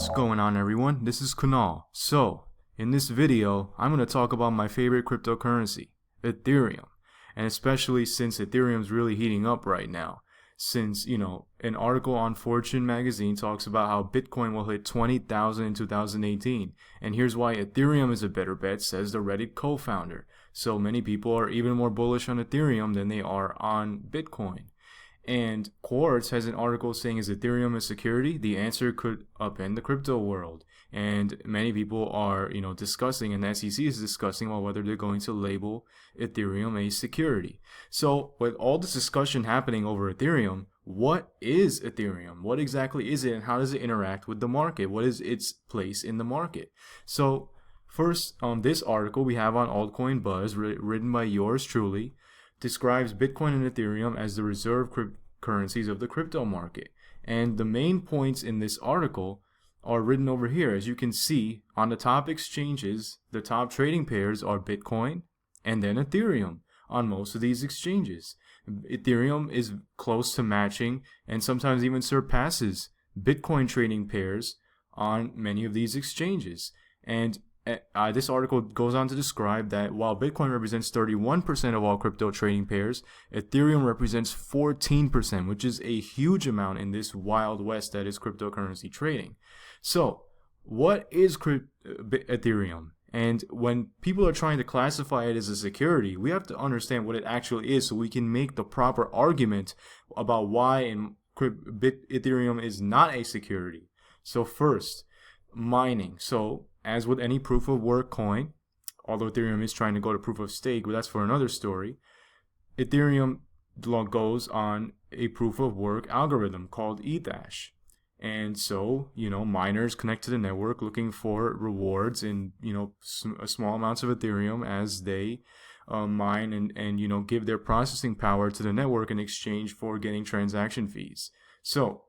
What's going on, everyone? This is Kunal. So, in this video, I'm going to talk about my favorite cryptocurrency, Ethereum. And especially since Ethereum's really heating up right now. Since, an article on Fortune magazine talks about how Bitcoin will hit 20,000 in 2018. And here's why Ethereum is a better bet, says the Reddit co-founder. So many people are even more bullish on Ethereum than they are on Bitcoin. And Quartz has an article saying, is Ethereum a security? The answer could upend the crypto world. And many people are, discussing, and the SEC is discussing, whether they're going to label Ethereum a security. So with all this discussion happening over Ethereum, what is Ethereum? What exactly is it, and how does it interact with the market? What is its place in the market? So first, this article we have on AltCoin Buzz, written by yours truly, describes Bitcoin and Ethereum as the reserve currencies of the crypto market. And the main points in this article are written over here. As you can see, on the top exchanges, the top trading pairs are Bitcoin and then Ethereum on most of these exchanges. Ethereum is close to matching and sometimes even surpasses Bitcoin trading pairs on many of these exchanges. And this article goes on to describe that while Bitcoin represents 31% of all crypto trading pairs, Ethereum represents 14%, which is a huge amount in this wild west that is cryptocurrency trading. So, what is Ethereum? And when people are trying to classify it as a security, we have to understand what it actually is so we can make the proper argument about why Ethereum is not a security. So first, mining. So, as with any proof of work coin, although Ethereum is trying to go to proof of stake, but that's for another story, Ethereum goes on a proof of work algorithm called ETH. And so, miners connect to the network looking for rewards in, small amounts of Ethereum as they mine and give their processing power to the network in exchange for getting transaction fees. So,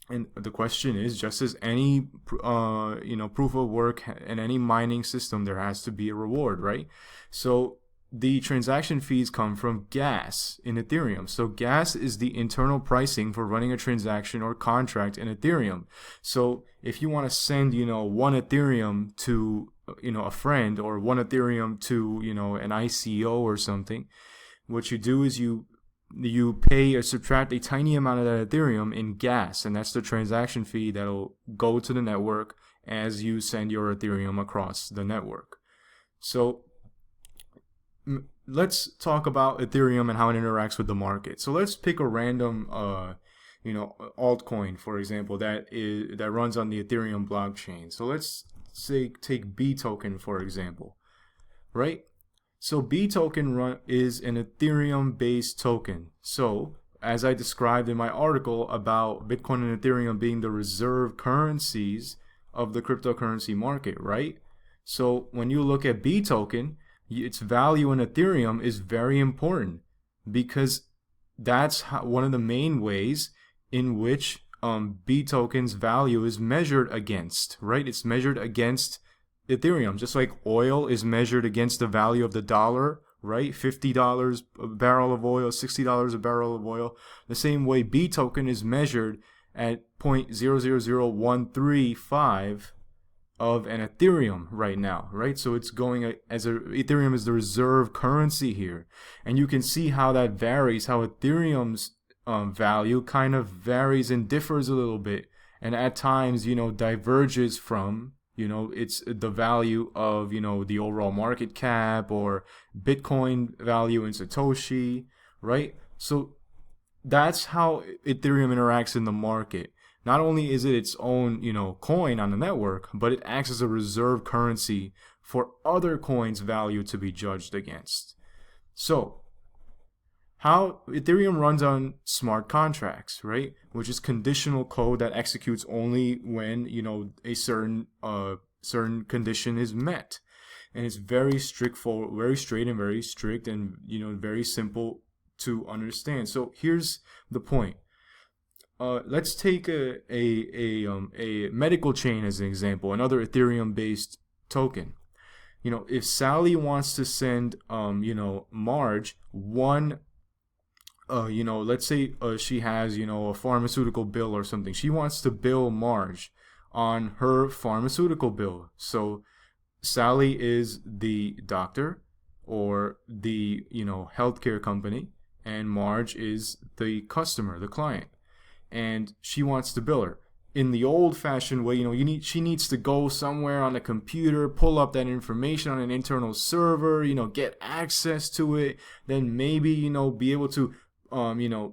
and the question is, just as any, proof of work and any mining system, there has to be a reward, right? So the transaction fees come from gas in Ethereum. So gas is the internal pricing for running a transaction or contract in Ethereum. So if you want to send, 1 Ethereum to, a friend, or 1 Ethereum to, an ICO or something, what you do is you pay or subtract a tiny amount of that Ethereum in gas, and that's the transaction fee that'll go to the network as you send your Ethereum across the network. So let's talk about Ethereum and how it interacts with the market. So let's pick a random altcoin, for example, that runs on the Ethereum blockchain. So let's say take B token, for example, right? So B token is an Ethereum-based token. So, as I described in my article about Bitcoin and Ethereum being the reserve currencies of the cryptocurrency market, right? So, when you look at B token, its value in Ethereum is very important because that's one of the main ways in which B token's value is measured against, right? It's measured against Ethereum, just like oil is measured against the value of the dollar, right? $50 a barrel of oil, $60 a barrel of oil. The same way B token is measured at 0.000135 of an Ethereum right now, right? So it's going Ethereum is the reserve currency here. And you can see how that varies, how Ethereum's value kind of varies and differs a little bit. And at times, diverges from it's the value of, the overall market cap or Bitcoin value in Satoshi, right? So that's how Ethereum interacts in the market. Not only is it its own, coin on the network, but it acts as a reserve currency for other coins' value to be judged against. So how Ethereum runs on smart contracts, right? Which is conditional code that executes only when, a certain condition is met. And it's very straight and very strict and, very simple to understand. So here's the point. Let's take a medical chain as an example, another Ethereum-based token. If Sally wants to send, Marge one let's say she has, a pharmaceutical bill or something. She wants to bill Marge on her pharmaceutical bill. So Sally is the doctor or the, healthcare company, and Marge is the customer, the client, and she wants to bill her in the old-fashioned way. She needs to go somewhere on a computer, pull up that information on an internal server, get access to it, then maybe, be able to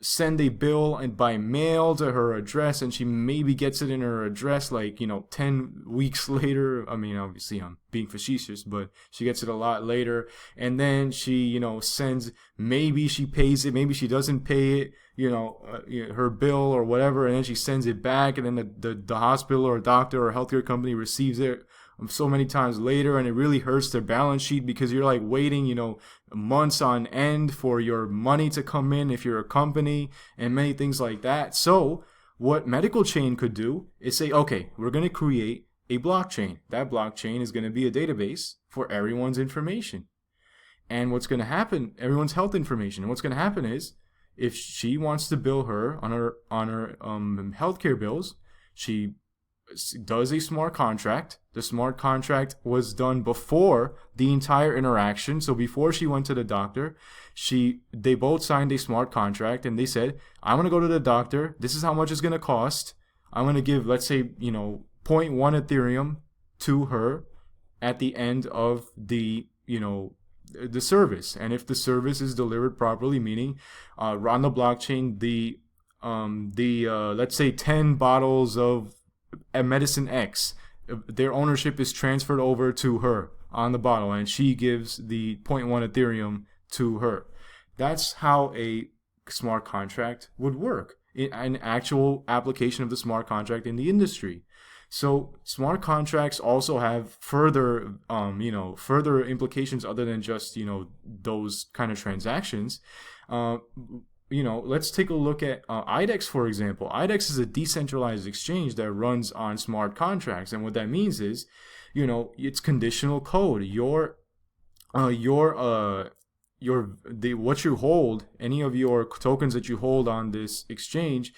send a bill and by mail to her address, and she maybe gets it in her address like 10 weeks later. I mean, obviously I'm being facetious, but she gets it a lot later, and then she sends, maybe she pays it, maybe she doesn't pay it, her bill or whatever, and then she sends it back, and then the hospital or doctor or healthcare company receives it so many times later, and it really hurts their balance sheet because you're like waiting, months on end for your money to come in if you're a company, and many things like that. So what Medical Chain could do is say, okay, we're going to create a blockchain. That blockchain is going to be a database for everyone's information. And what's going to happen, everyone's health information. And what's going to happen is, if she wants to bill her on her healthcare bills, she does a smart contract. The smart contract was done before the entire interaction. So before she went to the doctor, they both signed a smart contract, and they said, I'm going to go to the doctor. This is how much it's going to cost. I'm going to give, let's say, 0.1 Ethereum to her at the end of the service. And if the service is delivered properly, meaning on the blockchain, the let's say 10 bottles of medicine X, their ownership is transferred over to her on the bottle, and she gives the 0.1 Ethereum to her. That's how a smart contract would work, an actual application of the smart contract in the industry. So smart contracts also have further implications other than just, those kind of transactions. Let's take a look at IDEX, for example. IDEX is a decentralized exchange that runs on smart contracts, and what that means is, it's conditional code. What you hold, any of your tokens that you hold on this exchange,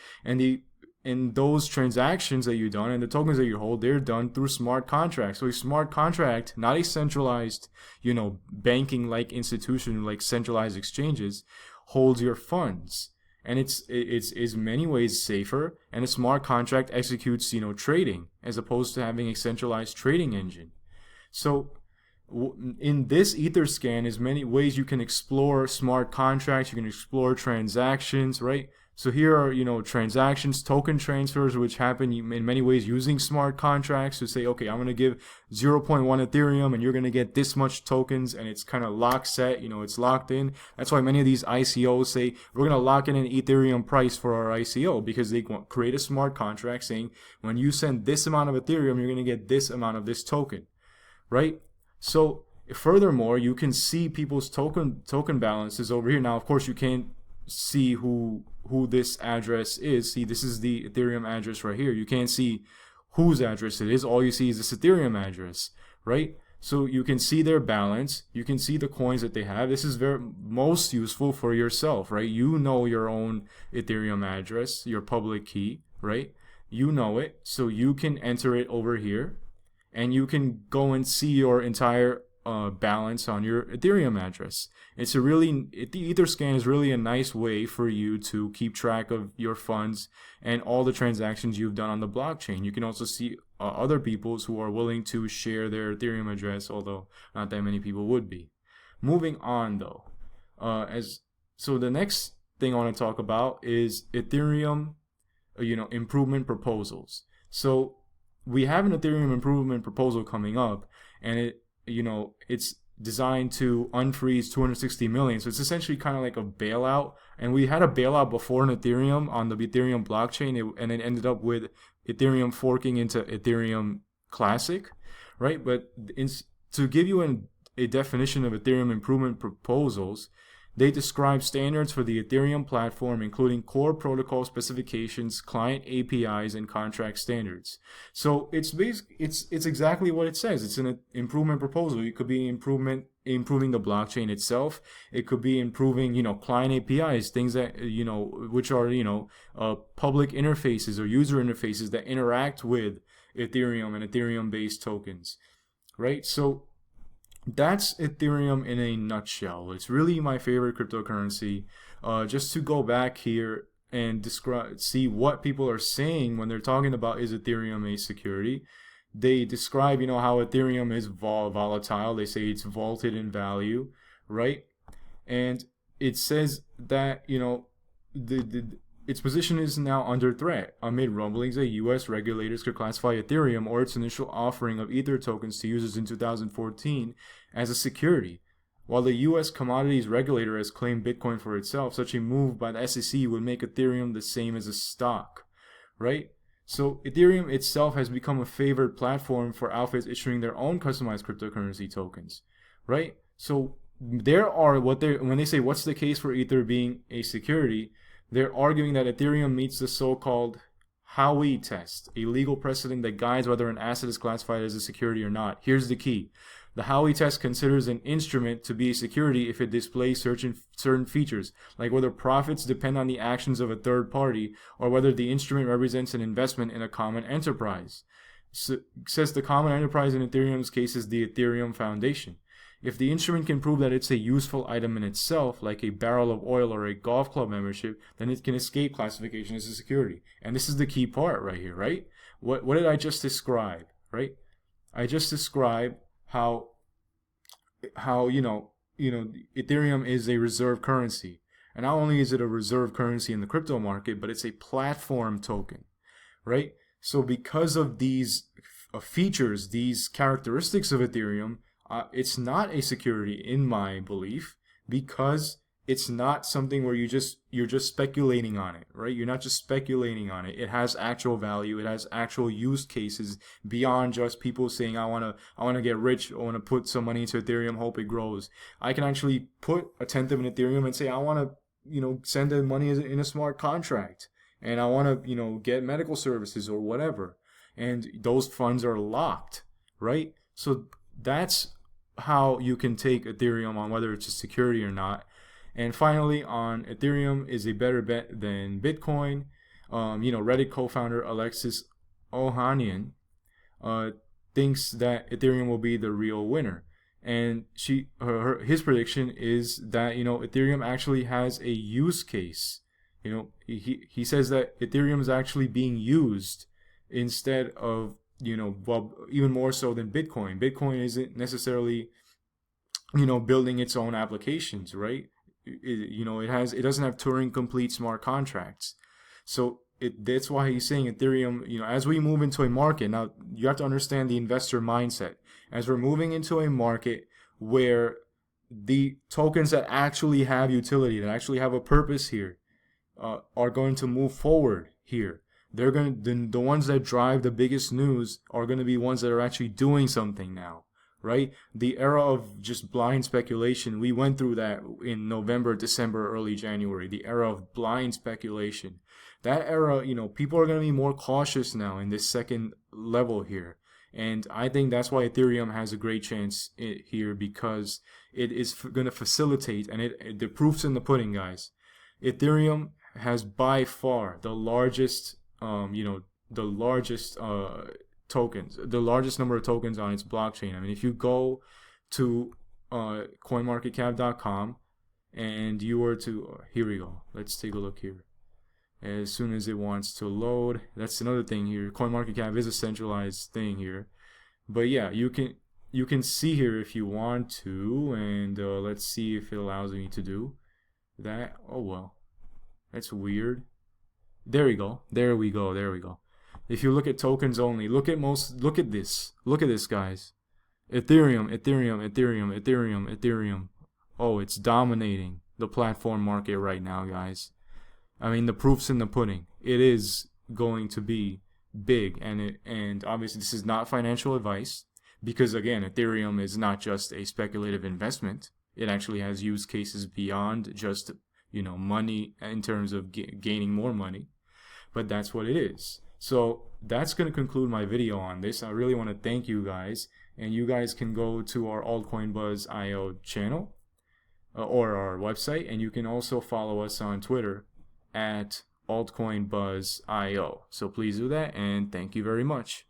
and those transactions that you've done and the tokens that you hold, they're done through smart contracts. So a smart contract, not a centralized, banking-like institution like centralized exchanges, holds your funds, and it's many ways safer, and a smart contract executes trading as opposed to having a centralized trading engine. So in this Etherscan is many ways you can explore smart contracts, you can explore transactions, right? So here are, transactions, token transfers, which happen in many ways using smart contracts to say, okay, I'm going to give 0.1 Ethereum and you're going to get this much tokens, and it's kind of lock set, it's locked in. That's why many of these ICOs say, we're going to lock in an Ethereum price for our ICO, because they create a smart contract saying, when you send this amount of Ethereum, you're going to get this amount of this token, right? So furthermore, you can see people's token balances over here. Now, of course, you can't see who this address is. See, this is the Ethereum address right here. You can't see whose address it is. All you see is this Ethereum address, right? So you can see their balance. You can see the coins that they have. This is most useful for yourself, right? You know your own Ethereum address, your public key, right? You know it, so you can enter it over here, and you can go and see your entire balance on your Ethereum address. The Etherscan is really a nice way for you to keep track of your funds and all the transactions you've done on the blockchain. You can also see other people's who are willing to share their Ethereum address, although not that many people would be. Moving on though, so the next thing I want to talk about is Ethereum, improvement proposals. So we have an Ethereum improvement proposal coming up, and it's designed to unfreeze 260 million. So it's essentially kind of like a bailout. And we had a bailout before in Ethereum on the Ethereum blockchain, and it ended up with Ethereum forking into Ethereum Classic, right? But to give you a definition of Ethereum improvement proposals, they describe standards for the Ethereum platform, including core protocol specifications, client APIs, and contract standards. So it's exactly what it says. It's an improvement proposal. It could be improving the blockchain itself. It could be improving, client APIs, things that, which are, public interfaces or user interfaces that interact with Ethereum and Ethereum-based tokens, right? So that's Ethereum in a nutshell. It's really my favorite cryptocurrency. Just to go back here and see what people are saying when they're talking about is Ethereum a security. They describe, how Ethereum is volatile. They say it's vaulted in value, right? And it says that, its position is now under threat amid rumblings that U.S. regulators could classify Ethereum or its initial offering of Ether tokens to users in 2014 as a security. While the U.S. commodities regulator has claimed Bitcoin for itself, such a move by the SEC would make Ethereum the same as a stock, right? So Ethereum itself has become a favored platform for outfits issuing their own customized cryptocurrency tokens, right? So when they say what's the case for Ether being a security, they're arguing that Ethereum meets the so-called Howey test, a legal precedent that guides whether an asset is classified as a security or not. Here's the key. The Howey test considers an instrument to be a security if it displays certain features, like whether profits depend on the actions of a third party or whether the instrument represents an investment in a common enterprise. So, says the common enterprise in Ethereum's case is the Ethereum Foundation. If the instrument can prove that it's a useful item in itself, like a barrel of oil or a golf club membership, then it can escape classification as a security. And this is the key part right here, right? What did I just describe, right? I just described how Ethereum is a reserve currency. And not only is it a reserve currency in the crypto market, but it's a platform token, right? So because of these features, these characteristics of Ethereum, it's not a security in my belief, because it's not something where you're just speculating on it, right? You're not just speculating on it. It has actual value. It has actual use cases beyond just people saying, I want to get rich. I want to put some money into Ethereum, hope it grows. I can actually put a tenth of an Ethereum and say, I want to, send the money in a smart contract, and I want to, get medical services or whatever. And those funds are locked, right? So that's how you can take Ethereum on whether it's a security or not. And finally, on Ethereum is a better bet than Bitcoin. Reddit co-founder Alexis Ohanian thinks that Ethereum will be the real winner. And his prediction is that, Ethereum actually has a use case. He says that Ethereum is actually being used instead of, even more so than Bitcoin. Bitcoin isn't necessarily, building its own applications, right? It doesn't have Turing complete smart contracts. So that's why he's saying Ethereum, as we move into a market, now you have to understand the investor mindset. As we're moving into a market where the tokens that actually have utility, that actually have a purpose here, are going to move forward here. They're the ones that drive the biggest news are going to be ones that are actually doing something now, right? The era of just blind speculation, we went through that in November, December, early January. The era of blind speculation. That era, people are going to be more cautious now in this second level here. And I think that's why Ethereum has a great chance here, because it is going to facilitate, and the proof's in the pudding, guys. Ethereum has by far the largest tokens, the largest number of tokens on its blockchain. I mean, if you go to coinmarketcap.com and you were to, here we go, let's take a look here. As soon as it wants to load, that's another thing here. CoinMarketCap is a centralized thing here, but yeah, you can see here if you want to, and let's see if it allows me to do that. Oh well, that's weird. There we go. If you look at tokens only, look at this. Look at this, guys. Ethereum. Oh, it's dominating the platform market right now, guys. I mean, the proof's in the pudding. It is going to be big, and obviously this is not financial advice, because again, Ethereum is not just a speculative investment. It actually has use cases beyond just money in terms of gaining more money, but that's what it is. So that's going to conclude my video on this. I really want to thank you guys, and you guys can go to our AltCoin Buzz IO channel or our website, and you can also follow us on Twitter at AltCoin Buzz IO. So please do that, and thank you very much.